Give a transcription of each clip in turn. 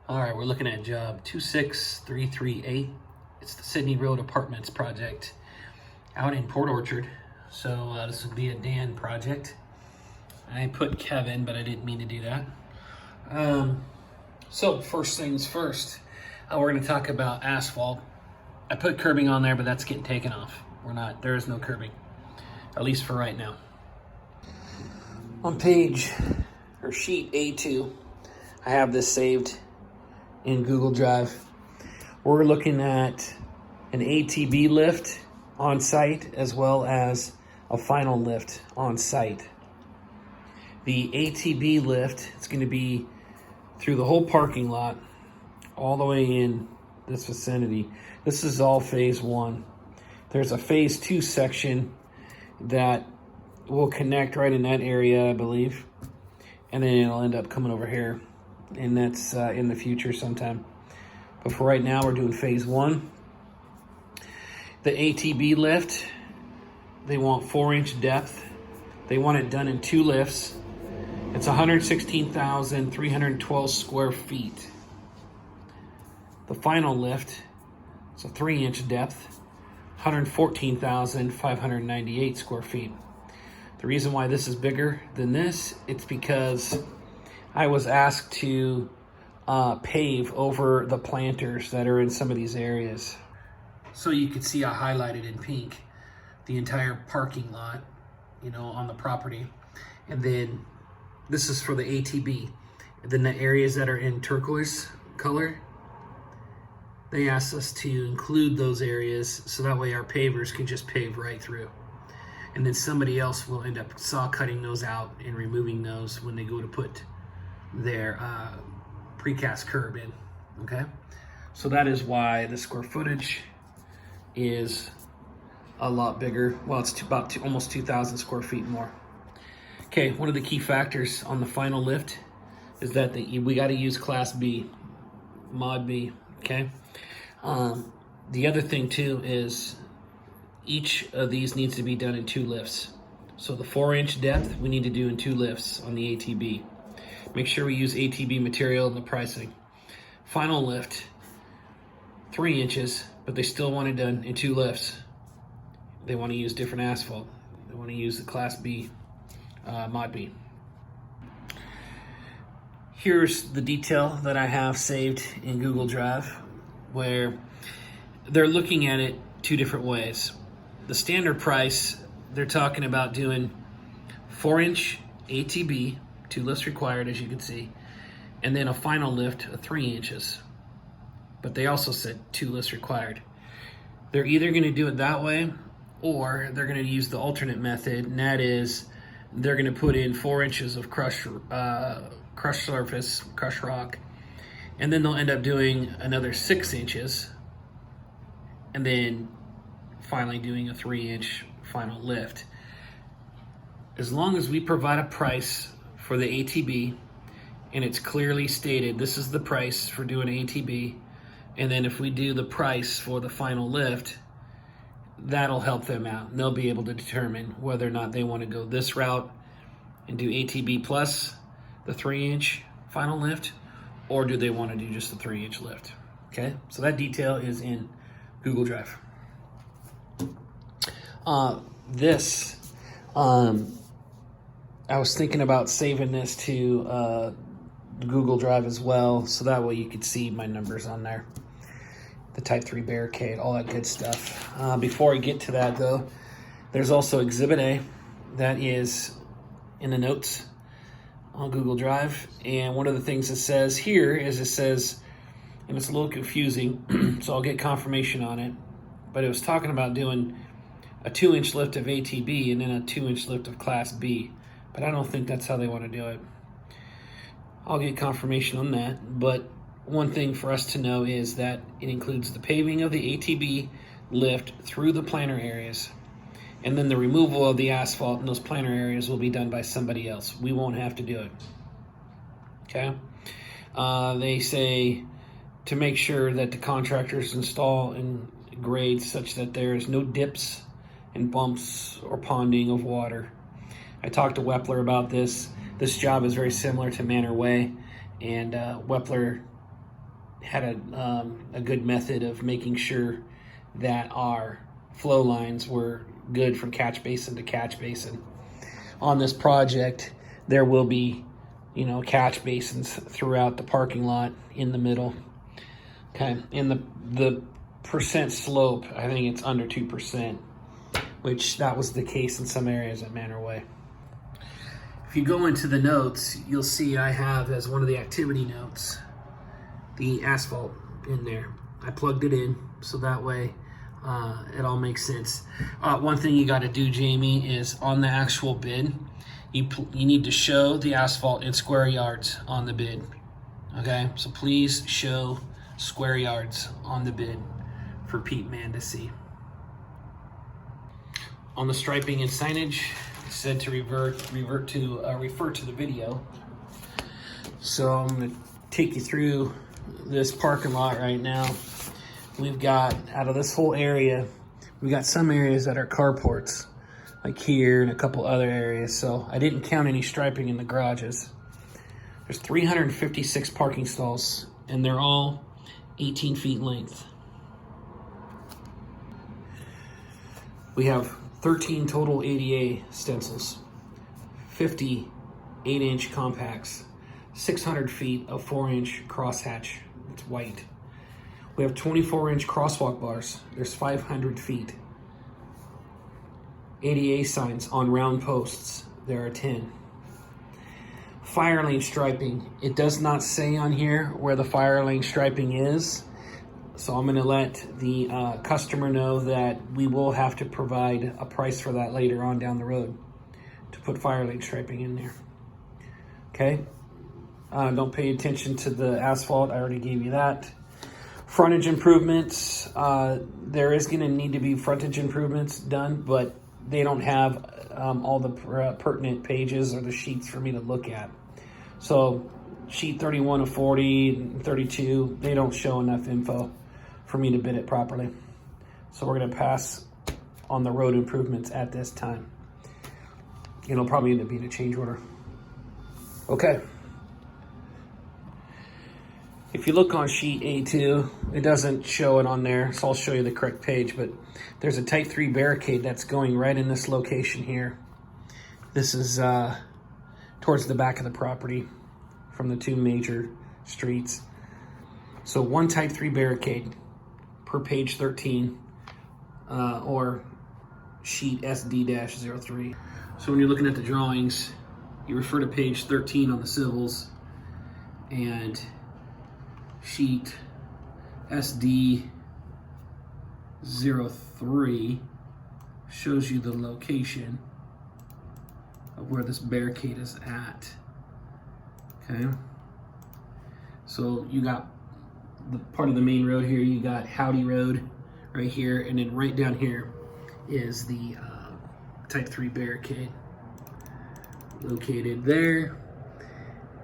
All right, we're looking at job 26338. It's the Sydney Road Apartments project out in Port Orchard. So this would be a Dan project. I put Kevin, but I didn't mean to do that. So first things first, we're going to talk about asphalt. I put curbing on there, but that's getting taken off. There is no curbing, at least for right now. On sheet A2, I have this saved in Google Drive. We're looking at an ATB lift on site as well as a final lift on site. The ATB lift, it's going to be through the whole parking lot, all the way in this vicinity. This is all phase one. There's a phase two section that will connect right in that area, I believe. And then it'll end up coming over here. And that's in the future sometime. But for right now, we're doing phase one. The ATB lift, they want 4-inch depth. They want it done in 2 lifts. It's 116,312 square feet. The final lift, it's a 3-inch depth, 114,598 square feet. The reason why this is bigger than this, it's because I was asked to pave over the planters that are in some of these areas. So you can see I highlighted in pink the entire parking lot, on the property. And then this is for the ATB. Then the areas that are in turquoise color, they asked us to include those areas so that way our pavers can just pave right through. And then somebody else will end up saw cutting those out and removing those when they go to put their precast curb in, okay? So that is why the square footage is a lot bigger. Well, it's almost 2,000 square feet more. Okay, one of the key factors on the final lift is that we got to use Class B, Mod B, okay? The other thing too is each of these needs to be done in 2 lifts. So the 4-inch depth we need to do in 2 lifts on the ATB. Make sure we use ATB material in the pricing. Final lift, 3 inches, but they still want it done in 2 lifts. They want to use different asphalt. They want to use the Class B, Mod B. Here's the detail that I have saved in Google Drive, where they're looking at it 2 different ways. The standard price, they're talking about doing 4-inch ATB, 2 lifts required, as you can see, and then a final lift of 3 inches. But they also said 2 lifts required. They're either going to do it that way, or they're going to use the alternate method, and that is they're going to put in 4 inches of crushed surface, crushed rock, and then they'll end up doing another 6 inches, and then finally doing a 3-inch final lift. As long as we provide a price for the ATB and it's clearly stated this is the price for doing ATB, and then if we do the price for the final lift, that'll help them out. And they'll be able to determine whether or not they want to go this route and do ATB plus the 3-inch final lift, or do they want to do just the 3-inch lift. Okay, so that detail is in Google Drive. I was thinking about saving this to Google Drive as well, so that way you could see my numbers on there. The Type 3 barricade, all that good stuff. Before I get to that though, there's also Exhibit A that is in the notes on Google Drive. And one of the things it says here is and it's a little confusing, so I'll get confirmation on it, but it was talking about doing a 2-inch lift of ATB and then a 2-inch lift of Class B. But I don't think that's how they want to do it. I'll get confirmation on that. But one thing for us to know is that it includes the paving of the ATB lift through the planter areas. And then the removal of the asphalt in those planter areas will be done by somebody else. We won't have to do it. Okay? They say to make sure that the contractors install and grade such that there is no dips and bumps or ponding of water. I talked to Wepler about this. This job is very similar to Manor Way, and Wepler had a good method of making sure that our flow lines were good from catch basin to catch basin. On this project, there will be, catch basins throughout the parking lot in the middle. Okay, and the percent slope, I think it's under 2%, which that was the case in some areas at Manor Way. If you go into the notes, you'll see I have as one of the activity notes the asphalt in there. I plugged it in so that way it all makes sense. One thing you got to do, Jamie, is on the actual bid, you need to show the asphalt in square yards on the bid. Okay, so please show square yards on the bid for Pete Mann to see. On the striping and signage, it said to refer to the video. So I'm going to take you through this parking lot right now. We've got, out of this whole area, we've got some areas that are carports, like here and a couple other areas. So I didn't count any striping in the garages. There's 356 parking stalls, and they're all 18 feet in length. We have 13 total ADA stencils, 50 8-inch compacts, 600 feet of 4-inch crosshatch. It's white. We have 24-inch crosswalk bars. There's 500 feet. ADA signs on round posts. There are 10. Fire lane striping. It does not say on here where the fire lane striping is. So I'm going to let the customer know that we will have to provide a price for that later on down the road to put fire lane striping in there. Okay? Don't pay attention to the asphalt. I already gave you that. Frontage improvements. There is going to need to be frontage improvements done, but they don't have all the pertinent pages or the sheets for me to look at. So sheet 31 of 40 and 32, they don't show enough info for me to bid it properly. So we're going to pass on the road improvements at this time. It'll probably end up being a change order. Okay. If you look on sheet A2, it doesn't show it on there, so I'll show you the correct page, but there's a type 3 barricade that's going right in this location here. This is towards the back of the property from the two major streets. So one type 3 barricade per page 13 or sheet SD-03. So when you're looking at the drawings, you refer to page 13 on the civils, and sheet SD-03 shows you the location of where this barricade is at. Okay, so you got the part of the main road here, you got Howdy Road right here, and then right down here is the type 3 barricade located there.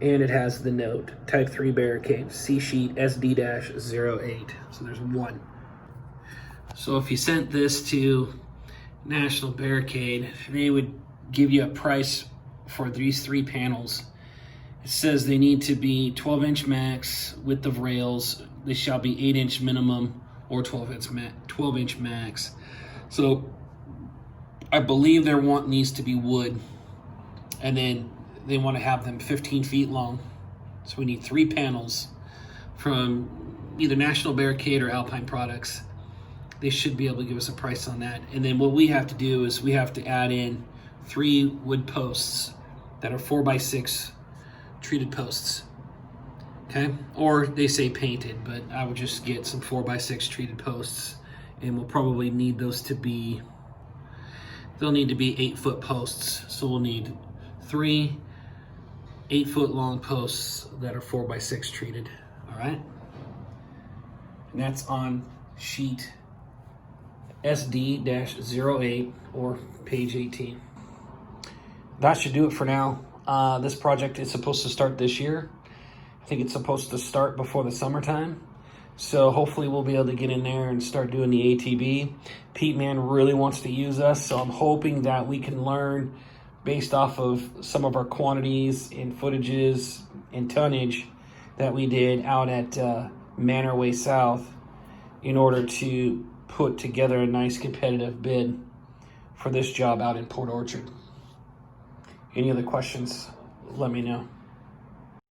And it has the note, type 3 barricade, C sheet SD-08. So there's one. So if you sent this to National Barricade, they would give you a price for these 3 panels. It says they need to be 12-inch max width of rails. They shall be 8-inch minimum or 12-inch max. So I believe they're wanting these to be wood, and then they want to have them 15 feet long. So we need 3 panels from either National Barricade or Alpine Products. They should be able to give us a price on that. And then what we have to do is we have to add in 3 wood posts that are 4x6 treated posts. Okay? Or they say painted, but I would just get some 4x6 treated posts, and we'll probably need those to be, they'll need to be 8-foot posts. So we'll need 3 8-foot long posts that are 4x6 treated. All right, and that's on sheet SD-08 or page 18. That should do it for now. This project is supposed to start this year. I think it's supposed to start before the summertime. So hopefully we'll be able to get in there and start doing the ATB. Pete Mann really wants to use us, so I'm hoping that we can learn based off of some of our quantities and footages and tonnage that we did out at Manor Way South in order to put together a nice competitive bid for this job out in Port Orchard. Any other questions, let me know.